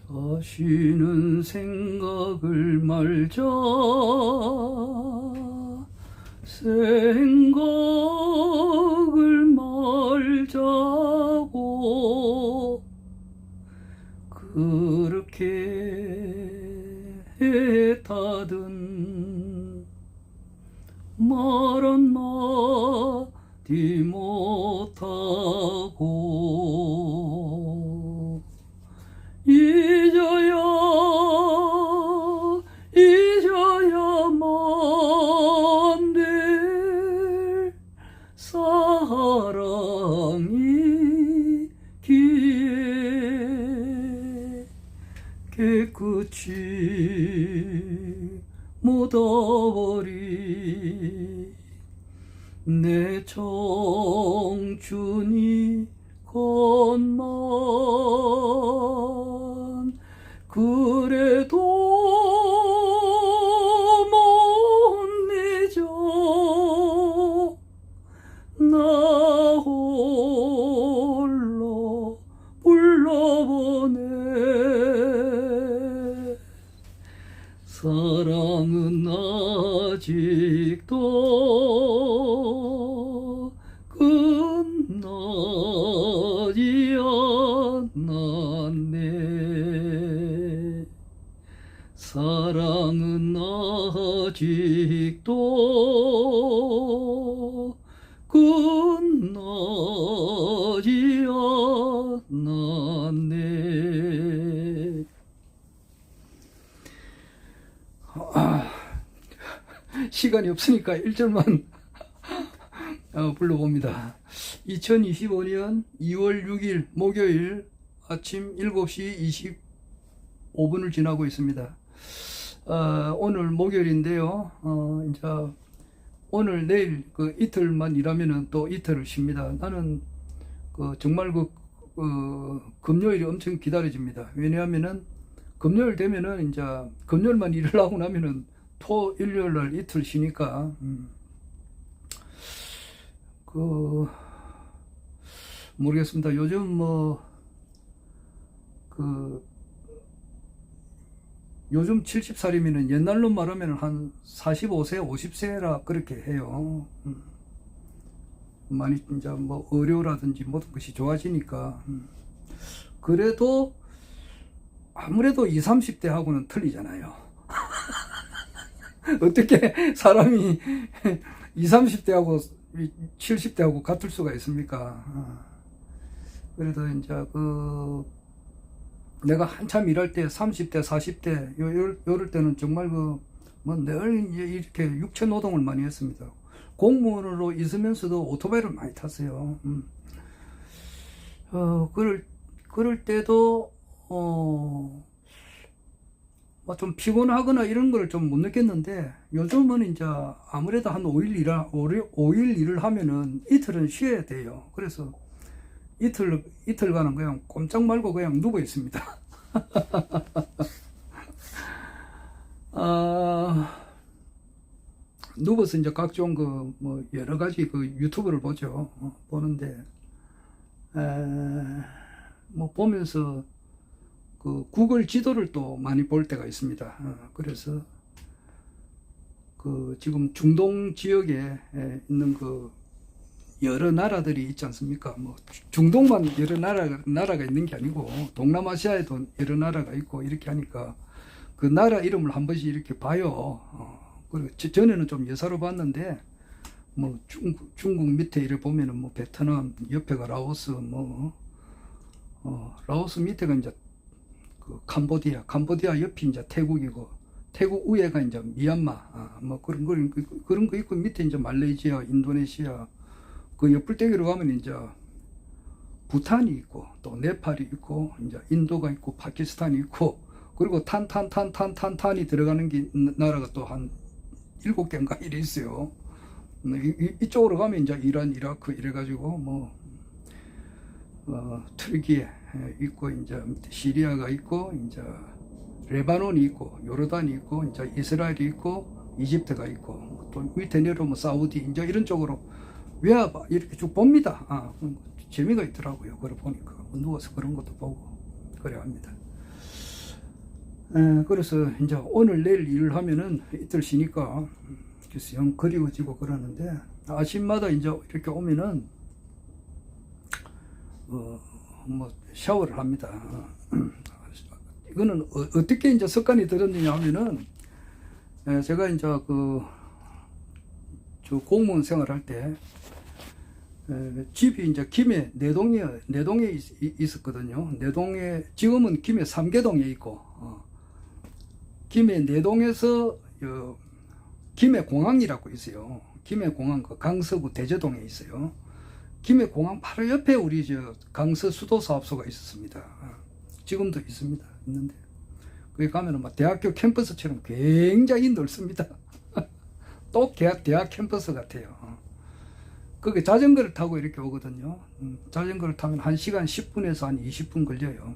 다시는 생각을 말자. 생각을 말자고 그렇게 했다든 말 한마디 못하고 잊어야만 될 사랑이기에 깨끗이 묻어버린 내 청춘이 것만 그래도 못 잊어 나 홀로 불러보네. 사랑은 아직도 끝나지 않았네. 사랑은 아직도 끝나지 않았네. 시간이 없으니까 1절만 불러봅니다. 2025년 2월 6일 목요일 아침 7시 25분을 지나고 있습니다. 오늘 목요일인데요. 이제 오늘 내일 그 이틀만 일하면은 또 이틀을 쉽니다. 나는 정말 금요일이 엄청 기다려집니다. 왜냐하면은 금요일 되면은 이제 금요일만 일을 하고 나면은 토 일요일 날 이틀 쉬니까 모르겠습니다. 요즘 요즘 70살이면은 옛날로 말하면 한 45세, 50세라 그렇게 해요. 많이 이제 의료라든지 모든 것이 좋아지니까. 그래도 아무래도 20, 30대하고는 틀리잖아요. 어떻게 사람이 20, 30대하고 70대하고 같을 수가 있습니까? 그래도 이제 내가 한참 일할 때 30대, 40대, 요럴 때는 정말 늘 이렇게 육체 노동을 많이 했습니다. 공무원으로 있으면서도 오토바이를 많이 탔어요. 그럴 때도, 좀 피곤하거나 이런 걸 좀 못 느꼈는데, 요즘은 이제 아무래도 한 5일 일을 하면은 이틀은 쉬어야 돼요. 그래서 이틀간은 그냥 꼼짝 말고 그냥 누워 있습니다. 누워서 이제 각종 여러 가지 유튜브를 보죠. 보는데, 보면서 구글 지도를 또 많이 볼 때가 있습니다. 그래서 지금 중동 지역에 있는 여러 나라들이 있지 않습니까? 중동만 여러 나라가 있는 게 아니고 동남아시아에도 여러 나라가 있고 이렇게 하니까 그 나라 이름을 한 번씩 이렇게 봐요. 그리고 전에는 좀 예사로 봤는데 중국 밑에 이렇게 보면은 베트남 옆에가 라오스 라오스 밑에가 이제 캄보디아 옆이 이제 태국이고 태국 위에가 이제 미얀마 그런 거 있고 밑에 이제 말레이시아, 인도네시아 옆불대기로 가면 이제 부탄이 있고 또 네팔이 있고 이제 인도가 있고 파키스탄이 있고 그리고 탄이 들어가는 게 나라가 또 한 7개인가 이래 있어요. 이쪽으로 가면 이제 이란, 이라크 이래가지고 트르키에 있고 이제 시리아가 있고 이제 레바논이 있고 요르단이 있고 이제 이스라엘이 있고 이집트가 있고 또 밑에 내려오면 사우디 이제 이런 쪽으로 외화봐 이렇게 쭉 봅니다. 재미가 있더라고요. 그래 보니까 누워서 그런 것도 보고 그래 합니다. 그래서 이제 오늘 내일 일을 하면은 이틀 쉬니까 그래서 영 그리워지고 그러는데 아침마다 이제 이렇게 오면은 뭐 샤워를 합니다. 이거는 어떻게 이제 습관이 들었느냐 하면은 제가 이제 저 공무원 생활할 때 집이 이제 김해 내동에 있었거든요. 내동에 지금은 김해 삼계동에 있고 김해 내동에서 김해공항이라고 있어요. 김해공항 그 강서구 대저동에 있어요. 김해공항 바로 옆에 우리 저 강서 수도사업소가 있었습니다. 지금도 있습니다. 있는데 거기 가면은 막 대학교 캠퍼스처럼 굉장히 넓습니다. 또 대학 캠퍼스 같아요. 거기 자전거를 타고 이렇게 오거든요. 자전거를 타면 1시간 10분에서 한 20분 걸려요.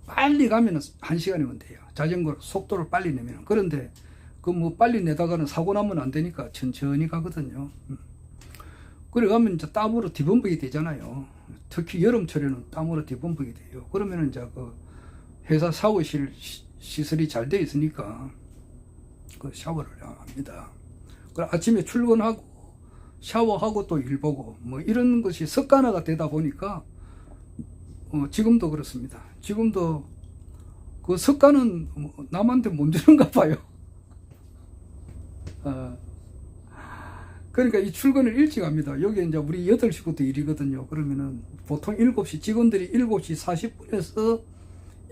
빨리 가면은 1시간이면 돼요. 자전거 속도를 빨리 내면. 그런데 그 뭐 빨리 내다가는 사고 나면 안 되니까 천천히 가거든요. 그래 가면 이제 땀으로 뒤범벅이 되잖아요. 특히 여름철에는 땀으로 뒤범벅이 돼요. 그러면은 이제 그 회사 샤워실 시설이 잘 돼 있으니까 그 샤워를 합니다. 그래 아침에 출근하고 샤워하고 또 일 보고 뭐 이런 것이 습관화가 되다 보니까 지금도 그렇습니다. 지금도 그 습관은 남한테 못 주는가 봐요. 그러니까 이 출근을 일찍 합니다. 여기 이제 우리 8시부터 일이거든요. 그러면은 보통 7시 직원들이 7시 40분에서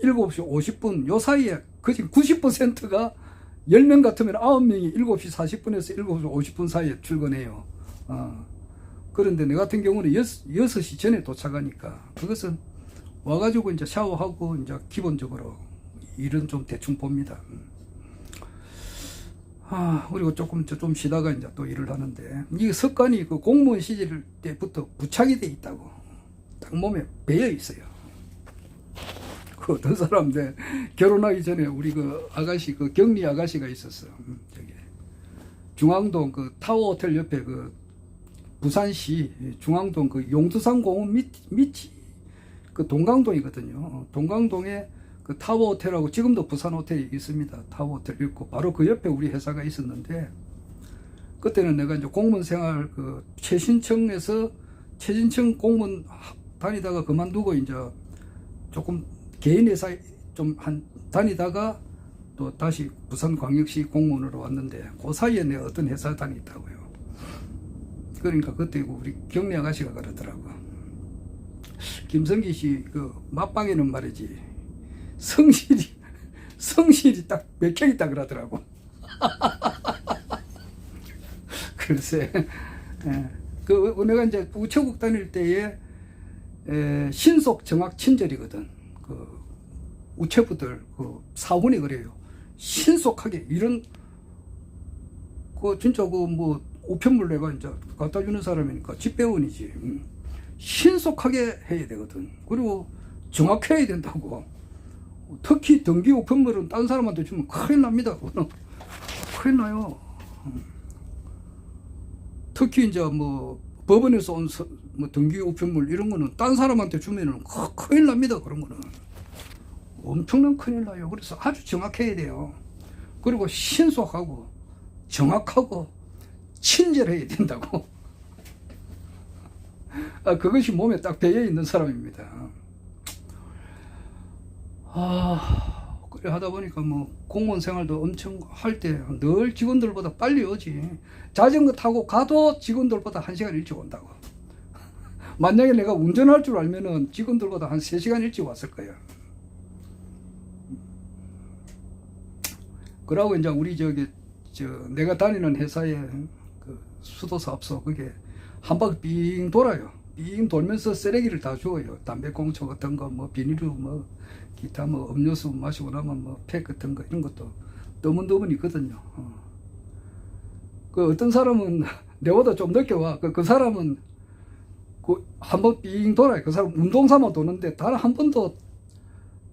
7시 50분 요 사이에 그중 90%가 10명 같으면 9명이 7시 40분에서 7시 50분 사이에 출근해요. 그런데 내 같은 경우는 6시 전에 도착하니까 그것은 와가지고 이제 샤워하고 이제 기본적으로 일은 좀 대충 봅니다. 그리고 조금 좀 쉬다가 이제 또 일을 하는데 이 습관이 그 공무원 시절 때부터 부착이 돼 있다고 딱 몸에 배어 있어요. 그 어떤 사람인데 결혼하기 전에 우리 그 아가씨 그 격리 아가씨가 있었어. 저기 중앙동 그 타워 호텔 옆에 그 부산시 중앙동 그 용두산 공원 밑이 그 동강동이거든요. 동강동에 그 타워 호텔하고 지금도 부산 호텔이 있습니다. 타워 호텔 있고 바로 그 옆에 우리 회사가 있었는데 그때는 내가 이제 공무원 생활 그 최신청에서 최신청 공무원 다니다가 그만두고 이제 조금 개인 회사 좀 다니다가 또 다시 부산광역시 공무원으로 왔는데 그 사이에 내가 어떤 회사 다녔다고요. 그러니까 그때 우리 경리 아가씨가 그러더라고. 김성기 씨 그 맞방에는 말이지 성실이 딱 몇 개 있다 그러더라고. 글쎄, 그 내가 이제 우체국 다닐 때에 신속 정확 친절이거든. 그 우체부들 그 사원이 그래요. 신속하게 이런 그 진짜 그 뭐 우편물 내가 이제 갖다 주는 사람이니까 집배원이지. 신속하게 해야 되거든. 그리고 정확해야 된다고. 특히 등기 우편물은 딴 사람한테 주면 큰일 납니다. 큰일 나요. 특히 이제 뭐 법원에서 온 뭐 등기 우편물 이런 거는 딴 사람한테 주면은 큰일 납니다. 그런 거는 엄청난 큰일 나요. 그래서 아주 정확해야 돼요. 그리고 신속하고 정확하고 친절해야 된다고. 그것이 몸에 딱 배어 있는 사람입니다. 그래 하다 보니까 뭐 공무원 생활도 엄청 할 때 늘 직원들보다 빨리 오지. 자전거 타고 가도 직원들보다 1시간 일찍 온다고. 만약에 내가 운전할 줄 알면은 직원들보다 한 3시간 일찍 왔을 거야. 그러고 이제 우리 내가 다니는 회사에 그 수도사업소 그게 한 바퀴 빙 돌아요. 빙 돌면서 쓰레기를 다 주워요. 담배꽁초 같은 거, 뭐 비닐로 뭐 기타 뭐 음료수 마시고 나면 뭐 팩 같은 거 이런 것도 더문더문 있거든요. 그 어떤 사람은 내보다 좀 늦게 와. 그 사람은 그 한 번 빙 돌아요. 그 사람 운동 삼아 도는데 단 한 번도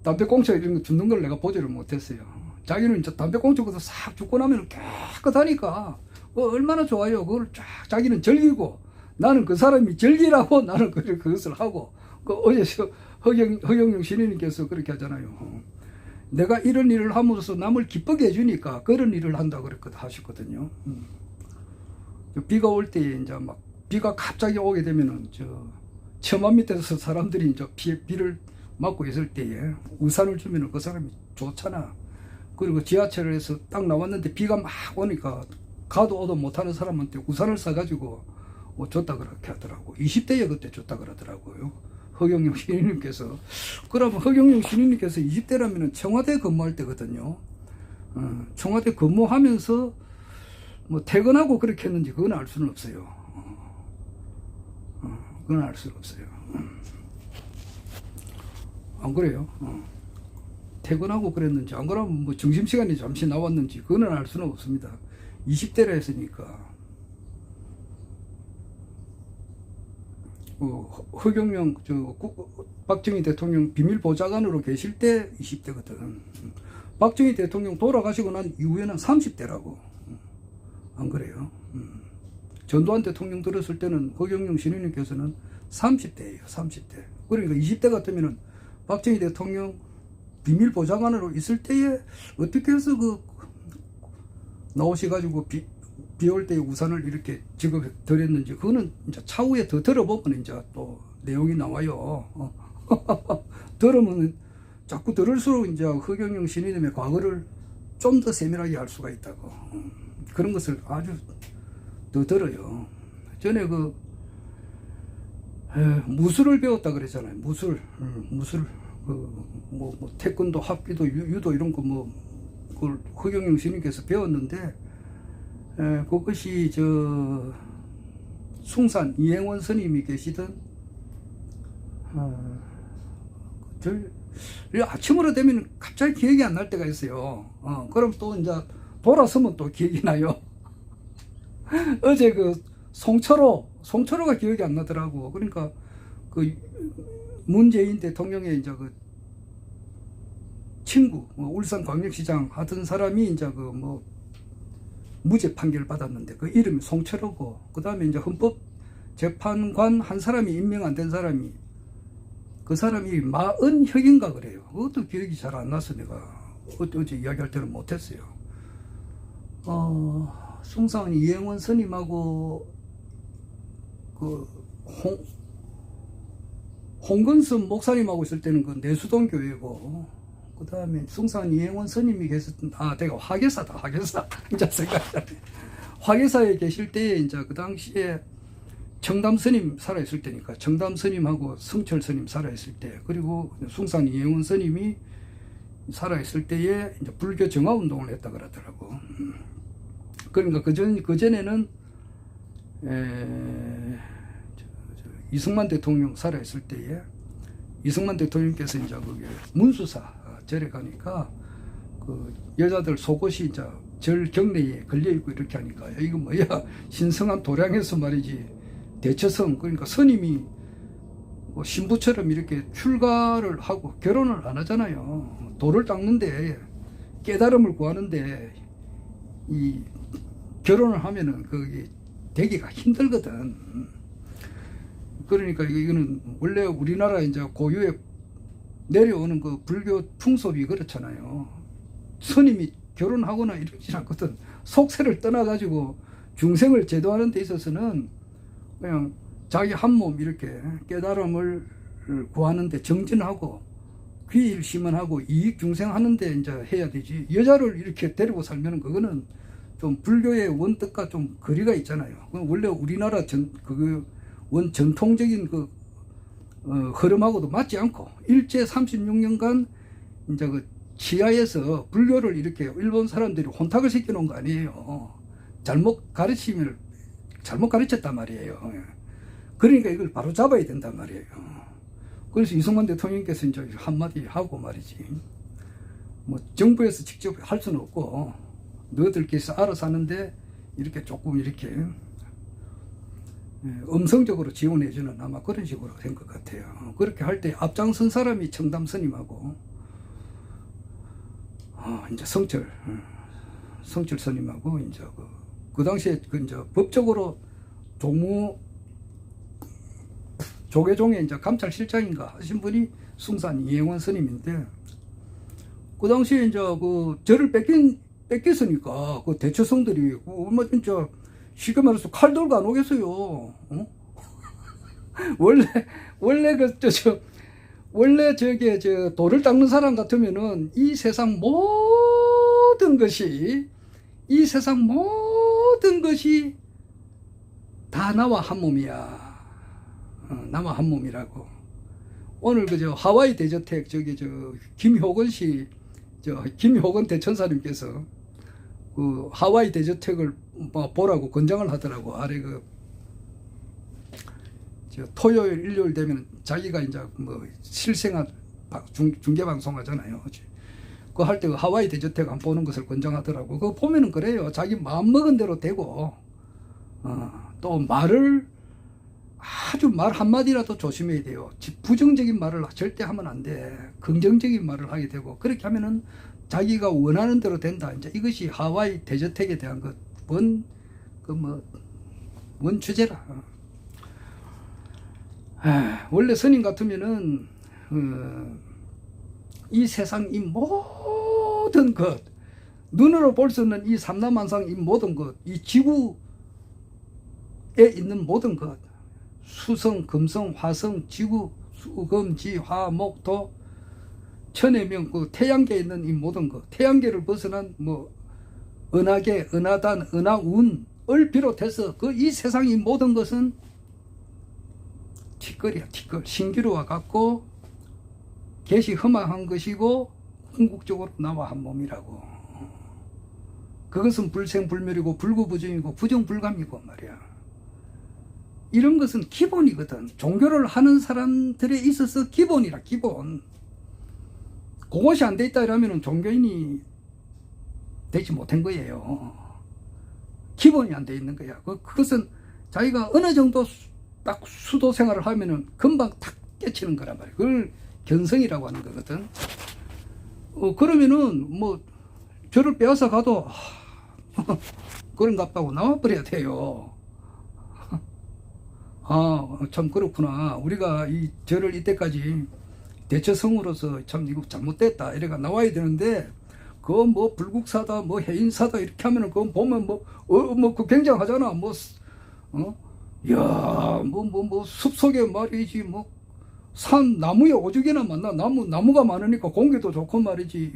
담배꽁초 이런 거 줍는 걸 내가 보지를 못했어요. 자기는 이제 담배꽁초부터 싹 줍고 나면 깨끗하니까 얼마나 좋아요. 그걸 쫙 자기는 즐기고 나는 그 사람이 즐기라고 나는 그것을 하고 어제 허경영 신인님께서 그렇게 하잖아요. 내가 이런 일을 함으로써 남을 기쁘게 해주니까 그런 일을 한다 하셨거든요. 비가 올 때 이제 막 비가 갑자기 오게 되면은 처마 밑에서 사람들이 이제 비를 맞고 있을 때에 우산을 주면은 그 사람이 좋잖아. 그리고 지하철에서 딱 나왔는데 비가 막 오니까 가도 오도 못하는 사람한테 우산을 사가지고 줬다 그렇게 하더라고. 20대에 그때 줬다 그러더라고요. 허경영 신인님께서. 그러면 허경영 신인님께서 20대라면 청와대 근무할 때거든요. 청와대 근무하면서 뭐 퇴근하고 그렇게 했는지 그건 알 수는 없어요. 그건 알 수는 없어요. 안 그래요? 퇴근하고 그랬는지 안 그러면 뭐 점심시간에 잠시 나왔는지 그거는 알 수는 없습니다. 20대라 했으니까. 허경영 박정희 대통령 비밀보좌관으로 계실 때 20대거든. 박정희 대통령 돌아가시고 난 이후에는 30대라고. 안 그래요? 전두환 대통령 들었을 때는 허경영 신우님께서는 30대예요. 30대. 그러니까 20대 같으면은 박정희 대통령 비밀보좌관으로 있을 때에 어떻게 해서 나오셔가지고 비 올 때 우산을 이렇게 지급드렸는지 그거는 이제 차후에 더 들어보면 이제 또 내용이 나와요. 들으면 자꾸 들을수록 이제 허경영 신우님의 과거를 좀 더 세밀하게 알 수가 있다고. 그런 것을 아주 더 들어요. 전에 무술을 배웠다 그랬잖아요. 무술. 태권도, 합기도, 유도 이런 거 그걸 허경영 스님께서 배웠는데, 그것이 숭산 이행원 스님이 계시던, 아침으로 되면 갑자기 기억이 안 날 때가 있어요. 그럼 또 이제 돌아서면 또 기억이 나요. 어제 송철호가 기억이 안 나더라고. 그러니까 문재인 대통령의 이제 친구, 울산광역시장 하던 사람이 이제 무죄 판결 받았는데 그 이름이 송철호고, 그 다음에 이제 헌법재판관 한 사람이 임명 안 된 사람이, 그 사람이 마은혁인가 그래요. 그것도 기억이 잘 안 나서 내가 어제 이야기할 때는 못했어요. 숭산 이행원 스님하고 홍건선 목사님하고 있을 때는 내수동 교회고, 그 다음에 숭산 이행원 스님이 계셨던, 내가 화계사다, 화계사. 이제 생각나네. 화계사에 계실 때, 이제 그 당시에 청담 스님 살아있을 때니까, 청담 스님하고 성철 스님 살아있을 때, 그리고 숭산 이행원 스님이 살아있을 때에 이제 불교 정화 운동을 했다 그러더라고. 그러니까 그전에는 이승만 대통령 살아있을 때에 이승만 대통령께서 이제 문수사 절에 가니까 여자들 속옷이 이제 절 경내에 걸려있고 이렇게 하니까 이거 뭐야, 신성한 도량에서 말이지 대처성, 그러니까 스님이 신부처럼 이렇게 출가를 하고 결혼을 안 하잖아요. 돌을 닦는데, 깨달음을 구하는데 이 결혼을 하면은 그게 되기가 힘들거든. 그러니까 이거는 원래 우리나라 이제 고유에 내려오는 불교 풍속이 그렇잖아요. 스님이 결혼하거나 이러지 않거든. 속세를 떠나가지고 중생을 제도하는 데 있어서는 그냥 자기 한 몸 이렇게 깨달음을 구하는데 정진하고 귀일 심언하고 이익 중생하는데 이제 해야 되지. 여자를 이렇게 데리고 살면은 그거는 좀 불교의 원뜻과 좀 거리가 있잖아요. 원래 우리나라 전통적인 흐름하고도 맞지 않고, 일제 36년간 이제 치하에서 불교를 이렇게 일본 사람들이 혼탁을 시켜놓은 거 아니에요. 잘못 가르쳤단 말이에요. 그러니까 이걸 바로 잡아야 된단 말이에요. 그래서 이승만 대통령께서 이제 한마디 하고 말이지. 정부에서 직접 할 수는 없고, 너희들께서 알아서 하는데 이렇게 조금 이렇게 음성적으로 지원해주는 아마 그런 식으로 된 것 같아요. 그렇게 할 때 앞장선 사람이 청담 스님하고 이제 성철 스님하고 이제 그 당시에 이제 법적으로 조계종의 이제 감찰실장인가 하신 분이 숭산 이행원 스님인데, 그 당시에 이제 그 저를 뺏겼으니까 그 대처성들이 얼마 진짜 쉽게 말해서 칼 들고 안 오겠어요. 어? 원래 원래 저게 돌을 닦는 사람 같으면은 이 세상 모든 것이 다 나와 한 몸이야. 나와 한 몸이라고. 오늘 그저 하와이 대저택 김효건 대천사님께서 그 하와이 대저택을 보라고 권장을 하더라고. 아래 토요일 일요일 되면 자기가 이제 뭐 실생활 중계 방송하잖아요. 그거 할 때 하와이 대저택 안 보는 것을 권장하더라고. 그거 보면은 그래요. 자기 마음 먹은 대로 되고, 또 아주 말 한마디라도 조심해야 돼요. 부정적인 말을 절대 하면 안 돼. 긍정적인 말을 하게 되고, 그렇게 하면은 자기가 원하는 대로 된다. 이제 이것이 하와이 대저택에 대한 원 주제라. 원래 스님 같으면은 이 세상 이 모든 것, 눈으로 볼 수 없는 이 삼라만상 이 모든 것, 이 지구에 있는 모든 것, 수성, 금성, 화성, 지구, 수금, 지, 화, 목, 토, 천해명, 그 태양계에 있는 이 모든 것, 태양계를 벗어난 뭐 은하계, 은하단, 은하운을 비롯해서 이 세상 이 모든 것은 티끌이야, 티끌. 신기루와 같고 개시 흠화한 것이고 궁극적으로 나와 한 몸이라고. 그것은 불생불멸이고 불구부정이고 부정불감이고 말이야. 이런 것은 기본이거든. 종교를 하는 사람들에 있어서 기본이라, 기본. 그것이 안 돼 있다 이러면 종교인이 되지 못한 거예요. 기본이 안 돼 있는 거야. 그것은 자기가 어느 정도 딱 수도 생활을 하면은 금방 탁 깨치는 거란 말이야. 그걸 견성이라고 하는 거거든. 그러면은 뭐 저를 빼앗아 가도 그런갑다고 나와버려야 돼요. 참 그렇구나. 우리가 이 저를 이때까지 대처성으로서 참 이거 잘못됐다 이래가 나와야 되는데, 그거 뭐 불국사다 뭐 해인사다 이렇게 하면은 그거 보면 그 굉장하잖아. 숲속에 말이지, 산, 나무에 오죽이나 많나. 나무가 많으니까 공기도 좋고 말이지.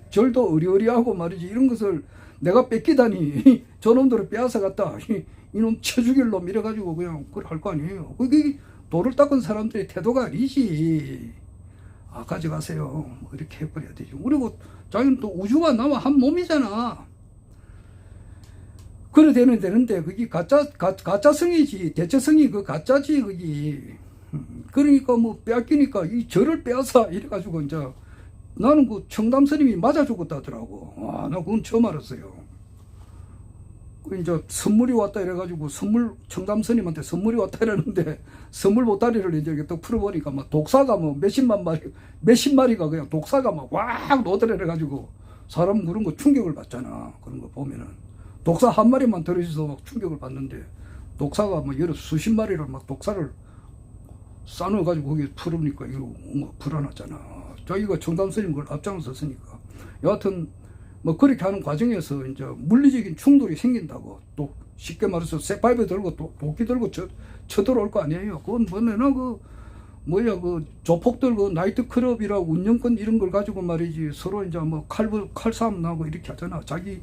절도 어리어리하고 말이지. 이런 것을 내가 뺏기다니. 저놈들을 빼앗아 갔다. 이놈 쳐 죽일 놈 이래가지고 그냥 그걸 할 거 아니에요. 그게 돌을 닦은 사람들의 태도가 아니지. 가져가세요. 이렇게 해버려야 되죠. 그리고 자기는 또 우주가 나와 한 몸이잖아. 그래 되는데 그게 가짜성이지. 대처성이 그 가짜지 그게. 그러니까 뭐 빼앗기니까 이 저를 빼앗아 이래가지고 이제 나는 그 청담 스님이 맞아 죽었다더라고. 나 그건 처음 알았어요. 이제 선물이 왔다 이래가지고 청담 스님한테 선물이 왔다 이러는데 선물 보따리를 이제 이렇게 또 풀어보니까 막 독사가 뭐 몇십 마리가 그냥 독사가 막 왁 노더래 이래가지고 사람 그런 거 충격을 받잖아. 그런 거 보면은. 독사 한 마리만 들어있어서 막 충격을 받는데 독사가 뭐 여러 수십 마리를 막 독사를 싸놓아가지고 거기에 풀으니까 이거 뭔가 불안하잖아. 자기가 청담 스님 그걸 앞장섰으니까. 여하튼 뭐 그렇게 하는 과정에서 이제 물리적인 충돌이 생긴다고. 또 쉽게 말해서 쇠파이프 들고 도끼 들고 쳐들어올 거 아니에요. 그건 그 조폭 들고 나이트클럽이라 운영권 이런 걸 가지고 말이지. 서로 이제 뭐 칼싸움 나고 이렇게 하잖아. 자기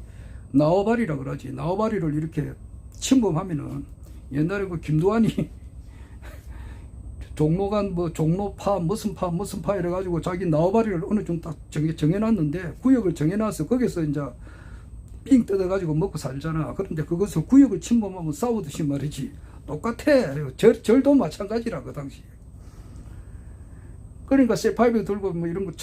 나와바리라 그러지. 나와바리를 이렇게 침범하면은 옛날에 그 김두한이 종로간 종로파 무슨 파 이래가지고 자기 나와바리를 어느 정도 딱 정해놨는데, 구역을 정해놔서 거기서 이제 삥 뜯어가지고 먹고 살잖아. 그런데 그것을 구역을 침범하면 싸우듯이 말이지. 똑같아. 절도 마찬가지라 그 당시. 그러니까 쇠파이프 들고 뭐 이런 거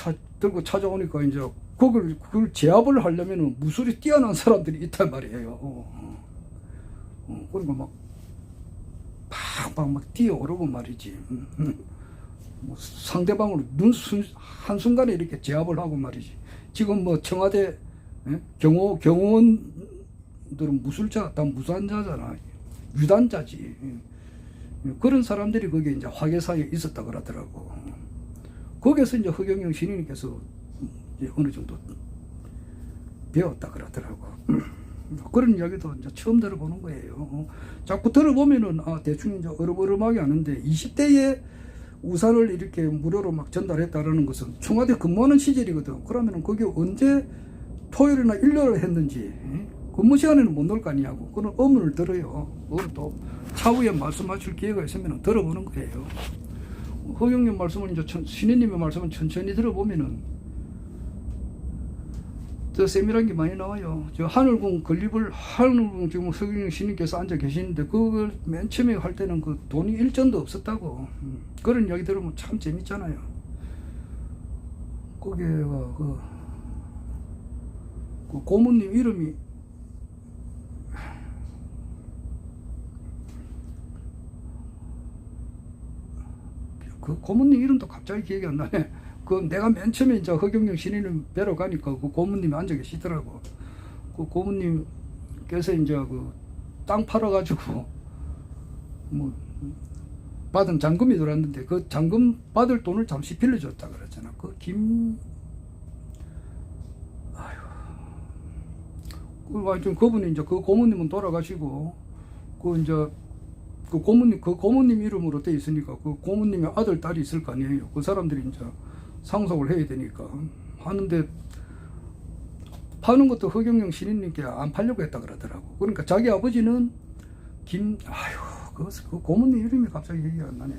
들고 찾아오니까 이제 그걸 제압을 하려면은 무술이 뛰어난 사람들이 있단 말이에요. 그러니까 막 막 뛰어오르고 말이지. 뭐 상대방으로 한순간에 이렇게 제압을 하고 말이지. 지금 뭐 청와대 경호원들은 다 무산자잖아. 유단자지. 그런 사람들이 거기에 이제 화계사에 있었다 그러더라고. 거기서 이제 허경영 신인께서 이제 어느 정도 배웠다 그러더라고. 그런 이야기도 이제 처음 들어보는 거예요. 자꾸 들어보면은 대충 이제 어름어름하게 하는데 20대에 우산을 이렇게 무료로 막 전달했다라는 것은 청와대 근무하는 시절이거든. 그러면은 그게 언제 토요일이나 일요일에 했는지 근무 시간에는 못 놀 거 아니냐고 그런 의문을 들어요. 그걸 또 차후에 말씀하실 기회가 있으면 들어보는 거예요. 허경영 말씀은 이제 신인님의 말씀은 천천히 들어보면은 더 세밀한 게 많이 나와요. 저 하늘궁 건립을 하늘궁 지금 허경영 신님께서 앉아 계시는데 그걸 맨 처음에 할 때는 그 돈이 일전도 없었다고. 그런 이야기 들으면 참 재밌잖아요. 거기가 그 고모님 이름이 그 고모님 이름도 갑자기 기억이 안 나네. 그 내가 맨 처음에 이제 허경영 신인을 뵈러 가니까 그 고모님이 앉아 계시더라고. 그 고모님께서 이제 그 땅 팔아가지고 뭐 받은 잔금이 들어왔는데 그 잔금 받을 돈을 잠시 빌려줬다 그랬잖아. 그분이 이제 그 고모님은 돌아가시고 그 이제 그 고모님 이름으로 돼 있으니까 그 고모님의 아들 딸이 있을 거 아니에요. 그 사람들이 이제 상속을 해야 되니까 하는데 파는 것도 허경영 신인님께 안 팔려고 했다 그러더라고. 그러니까 자기 아버지는 그 고모님 이름이 갑자기 얘기가 안 나네.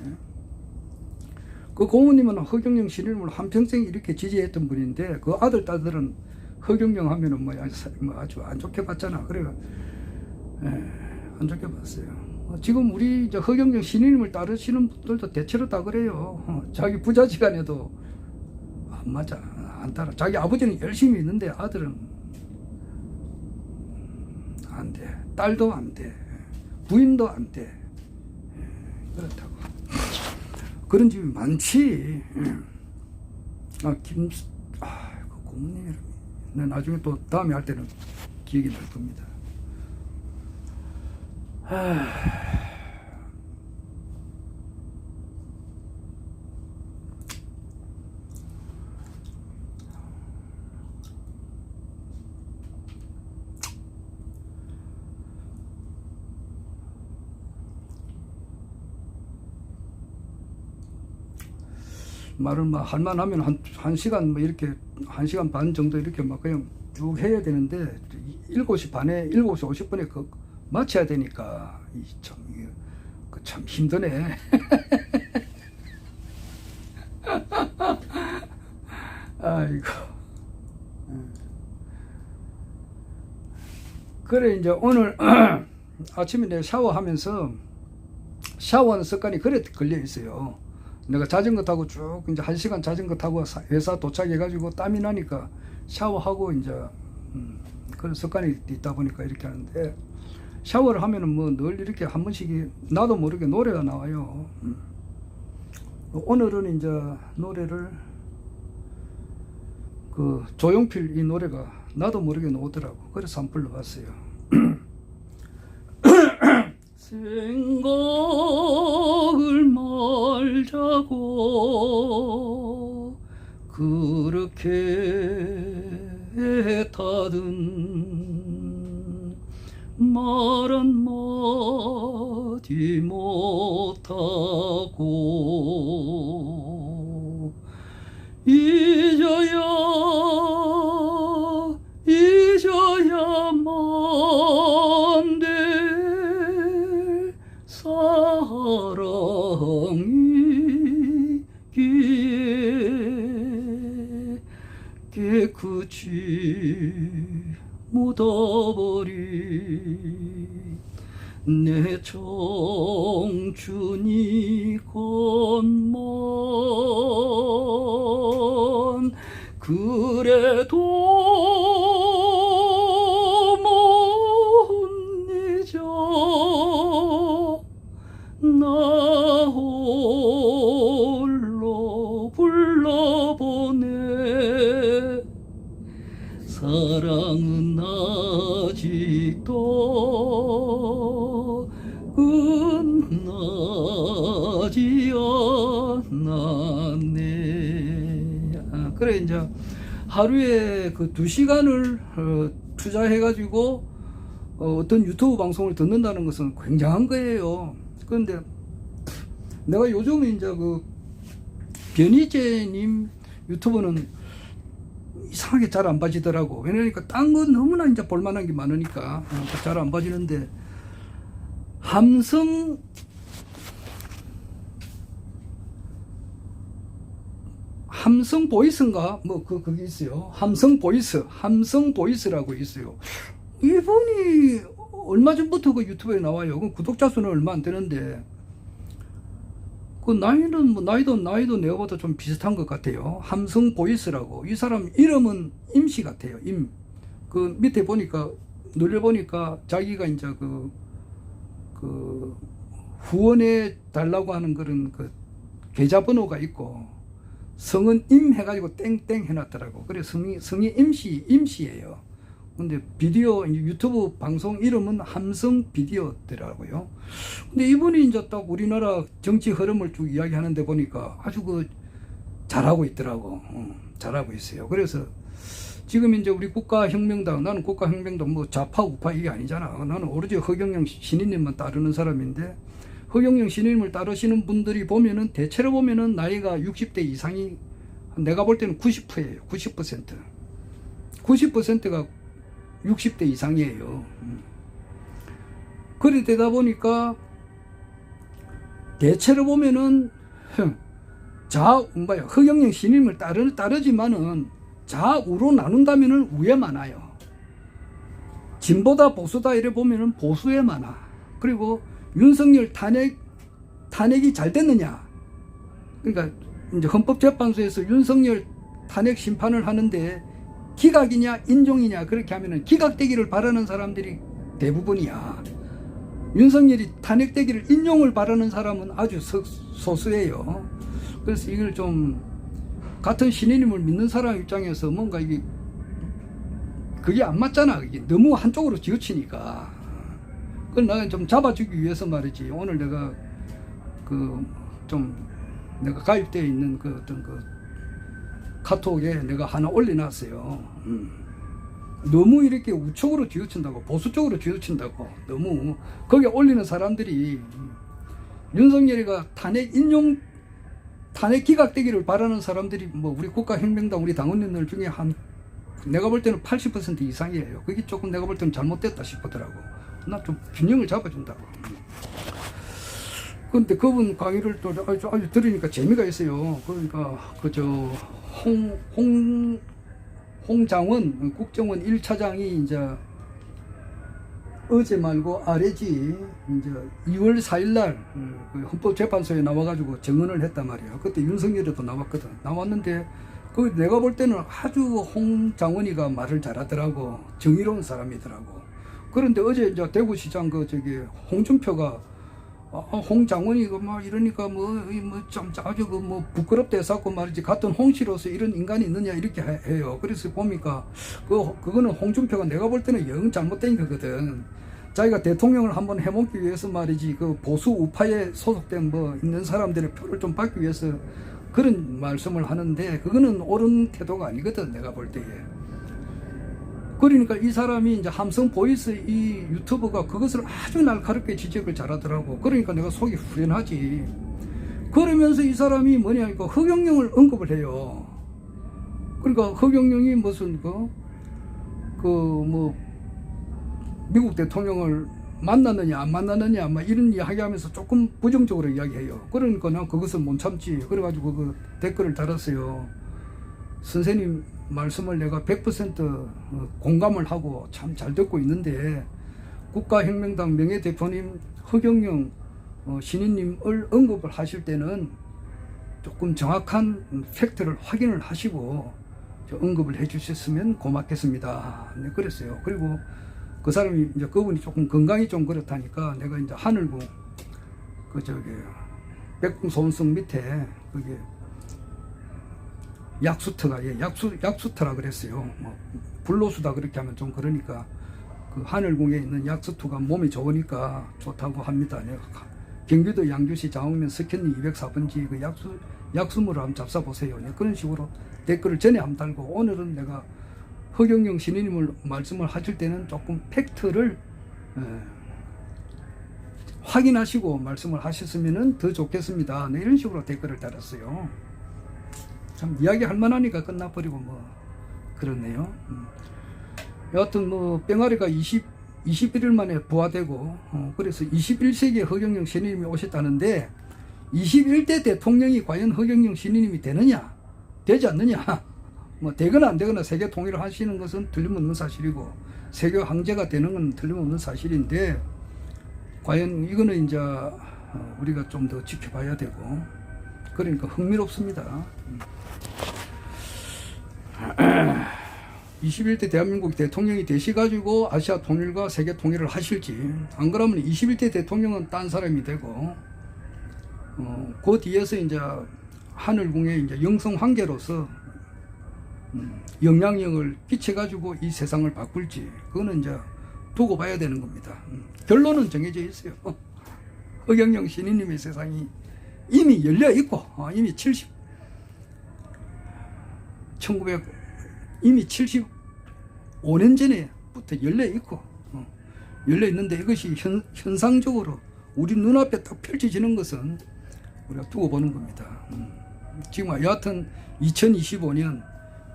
그 고모님은 허경영 신인을 한평생 이렇게 지지했던 분인데 그 아들 딸들은 허경영 하면은 아주 안 좋게 봤잖아. 그래가 안 좋게 봤어요. 지금 우리 이제 허경영 신인님을 따르시는 분들도 대체로 다 그래요. 자기 부자지간에도 안 맞아, 안 따라. 자기 아버지는 열심히 있는데 아들은 안 돼, 딸도 안 돼, 부인도 안 돼. 그렇다고. 그런 집이 많지. 그 고모님 이름이. 나중에 또 다음에 할 때는 기억이 날 겁니다. 말을 막 할만하면 한 시간 뭐 이렇게 1시간 반 정도 이렇게 막 그냥 쭉 해야 되는데 7시 반에 7시 50분에 그 마쳐야 되니까 참 힘드네. 아이고. 그래 이제 오늘 아침에 내가 샤워하면서 샤워하는 습관이 그래 걸려 있어요. 내가 자전거 타고 쭉 이제 1시간 자전거 타고 회사 도착해가지고 땀이 나니까 샤워하고 이제 그런 습관이 있다 보니까 이렇게 하는데 샤워를 하면은 뭐 늘 이렇게 한 번씩 나도 모르게 노래가 나와요. 오늘은 이제 노래를 그 조용필 이 노래가 나도 모르게 나오더라고. 그래서 한번 불러봤어요. 생각을 말자고 그렇게 애타든 말 한마디 못하고 잊어야만 될 사랑이기에 깨끗이 묻어버린 내 청춘이건만 그래도 못 잊어 나 홀로 불러보네 사랑은 아직도 끝나지 않았네. 그래 이제 하루에 그 2시간을 투자해가지고 어떤 유튜브 방송을 듣는다는 것은 굉장한 거예요. 그런데 내가 요즘에 이제 그 변희재님 유튜브는 이상하게 잘 안 봐지더라고. 왜냐니까 딴 건 너무나 이제 볼만한 게 많으니까 잘 안 봐지는데, 함성 보이스인가 뭐 그게 있어요. 함성 보이스라고 있어요. 이분이 얼마 전부터 그 유튜브에 나와요. 그 구독자 수는 얼마 안 되는데, 그 나이는 뭐 나이도 내가보다 좀 비슷한 것 같아요. 함성 보이스라고. 이 사람 이름은 임씨 같아요. 그 밑에 보니까 눌려보니까 자기가 이제 그 후원해 달라고 하는 그런 그 계좌번호가 있고, 성은 임 해가지고 땡땡 해놨더라고. 그래 성이 임씨예요. 근데 비디오 유튜브 방송 이름은 함성 비디오더라고요. 근데 이분이 이제 딱 우리나라 정치 흐름을 쭉 이야기하는데 보니까 아주 그 잘하고 있더라고. 잘하고 있어요. 그래서 지금 이제 우리 국가혁명당, 나는 국가혁명당 뭐 좌파 우파 이게 아니잖아. 나는 오로지 허경영 신인님만 따르는 사람인데, 허경영 신인님을 따르시는 분들이 보면은 대체로 보면은 나이가 60대 이상이, 내가 볼 때는 90%예요. 90%가 60대 이상이에요. 그래 되다 보니까 대체로 보면은 허경영 신임을 따르지만은 좌우로 나눈다면은 우에 많아요. 진보다 보수다 이래 보면은 보수에 많아. 그리고 윤석열 탄핵이 잘 됐느냐? 그러니까 이제 헌법재판소에서 윤석열 탄핵 심판을 하는데 기각이냐 인종이냐 그렇게 하면은 기각되기를 바라는 사람들이 대부분이야. 윤석열이 탄핵되기를 인용을 바라는 사람은 아주 소수예요. 그래서 이걸 좀 같은 신인임을 믿는 사람 입장에서 뭔가 이게 그게 안 맞잖아. 이게 너무 한쪽으로 지우치니까. 그걸 내가 좀 잡아주기 위해서 말이지. 오늘 내가 내가 가입되어 있는 그 어떤 카톡에 내가 하나 올려놨어요. 너무 이렇게 우측으로 뒤우친다고, 보수 쪽으로 뒤우친다고, 너무 거기에 올리는 사람들이 윤석열이가 탄핵 기각되기를 바라는 사람들이 뭐 우리 국가혁명당 우리 당원님들 중에 내가 볼 때는 80% 이상이에요. 그게 조금 내가 볼 때는 잘못됐다 싶더라고. 나 좀 균형을 잡아준다고. 근데 그분 강의를 또 아주 들으니까 재미가 있어요. 그러니까 홍장원 국정원 1차장이 이제 어제 말고 아래지 이제 2월 4일날 헌법재판소에 나와가지고 증언을 했단 말이야. 그때 윤석열이도 나왔거든. 나왔는데 내가 볼 때는 아주 홍장원이가 말을 잘하더라고. 정의로운 사람이더라고. 그런데 어제 이제 대구시장 홍준표가 홍장원이 막 이러니까 좀 아주 부끄럽다 해서 말이지, 같은 홍씨로서 이런 인간이 있느냐 이렇게 해요. 그래서 보니까 그거는 홍준표가 내가 볼 때는 영 잘못된 거거든. 자기가 대통령을 한번 해먹기 위해서 말이지, 그 보수 우파에 소속된 있는 사람들의 표를 좀 받기 위해서 그런 말씀을 하는데, 그거는 옳은 태도가 아니거든 내가 볼 때에. 그러니까 이 사람이 이제 함성 보이스 이 유튜버가 그것을 아주 날카롭게 지적을 잘하더라고. 그러니까 내가 속이 후련하지. 그러면서 이 사람이 뭐냐니까 허경영을 언급을 해요. 그러니까 허경영이 무슨 미국 대통령을 만났느냐 안 만났느냐 막 이런 이야기하면서 조금 부정적으로 이야기해요. 그러니까 난 그것을 못 참지. 그래가지고 그 댓글을 달았어요. 선생님 말씀을 내가 100% 공감을 하고 참 잘 듣고 있는데, 국가혁명당 명예대표님 허경영 신인님을 언급을 하실 때는 조금 정확한 팩트를 확인을 하시고 언급을 해 주셨으면 고맙겠습니다. 네, 그랬어요. 그리고 그 사람이 이제 그분이 조금 건강이 좀 그렇다니까 내가 이제 하늘궁 백궁소원성 밑에 그게 약수터라 그랬어요. 불로수다 그렇게 하면 좀 그러니까 그 하늘궁에 있는 약수터가 몸에 좋으니까 좋다고 합니다. 내가 경기도 양주시 장흥면 석현리 204번지 그 약수물을 한번 잡숴보세요. 그런 식으로 댓글을 전에 한번 달고, 오늘은 내가 허경영 신인님을 말씀을 하실 때는 조금 팩트를 확인하시고 말씀을 하셨으면 더 좋겠습니다. 네, 이런 식으로 댓글을 달았어요. 참 이야기할 만하니까 끝나버리고 뭐 그렇네요. 여하튼 뭐 병아리가 21일 만에 부화되고, 그래서 21세기에 허경영 신인님이 오셨다는데 21대 대통령이 과연 허경영 신인님이 되느냐 되지 않느냐, 뭐 되거나 안 되거나 세계 통일을 하시는 것은 틀림없는 사실이고 세계 황제가 되는 건 틀림없는 사실인데, 과연 이거는 이제 우리가 좀 더 지켜봐야 되고, 그러니까 흥미롭습니다. 21대 대한민국 대통령이 되시가지고 아시아 통일과 세계 통일을 하실지, 안 그러면 21대 대통령은 딴 사람이 되고, 그 뒤에서 이제 하늘궁에 이제 영성 황제로서 영향력을 끼쳐가지고 이 세상을 바꿀지, 그거는 이제 두고 봐야 되는 겁니다. 결론은 정해져 있어요. 허경영 신인님의 세상이 이미 열려 있고, 이미 75년 전에부터 열려 있고, 열려 있는데 이것이 현상적으로 우리 눈앞에 딱 펼쳐지는 것은 우리가 두고 보는 겁니다. 지금 여하튼 2025년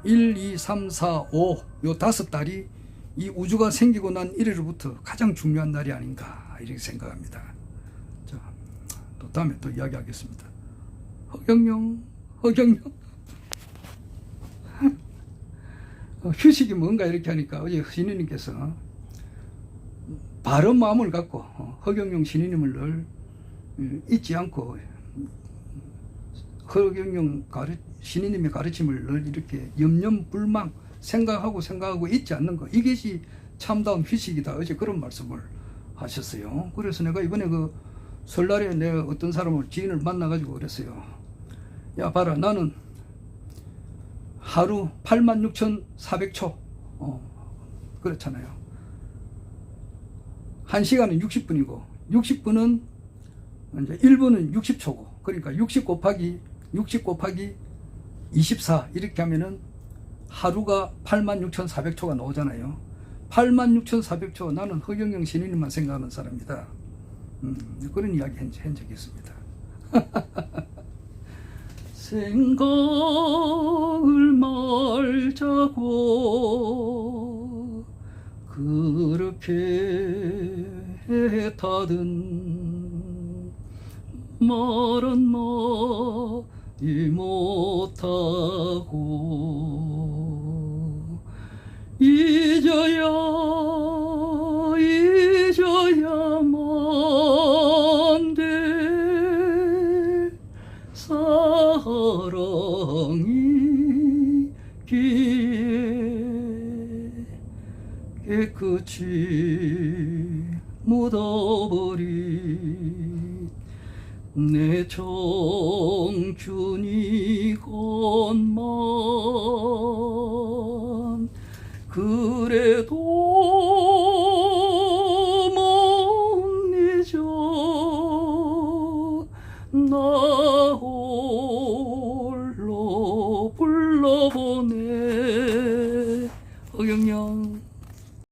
1, 2, 3, 4, 5, 요 5달이 이 우주가 생기고 난 이래로부터 가장 중요한 날이 아닌가, 이렇게 생각합니다. 자, 또 다음에 또 이야기하겠습니다. 허경영. 휴식이 뭔가 이렇게 하니까 어제 신인님께서 바른 마음을 갖고 허경영 신인님을 늘 잊지 않고 허경영 신인님의 가르침을 늘 이렇게 염려불망 생각하고 잊지 않는 거, 이것이 참다운 휴식이다. 어제 그런 말씀을 하셨어요. 그래서 내가 이번에 그 설날에 내가 어떤 사람을, 지인을 만나가지고 그랬어요. 야 봐라, 나는 하루 86,400초 그렇잖아요. 1시간은 60분이고 60분은 이제 1분은 60초고, 그러니까 60 곱하기 24 이렇게 하면은 하루가 86,400초가 나오잖아요. 86,400초, 나는 허경영 신인님만 생각하는 사람이다. 그런 이야기 한 적이 있습니다. 생각을 말자고 그렇게 했다든 말은 말이 못하고 잊어야만 돼. 사랑이 기에 깨끗이 묻어버린 내 청춘이건만 그래도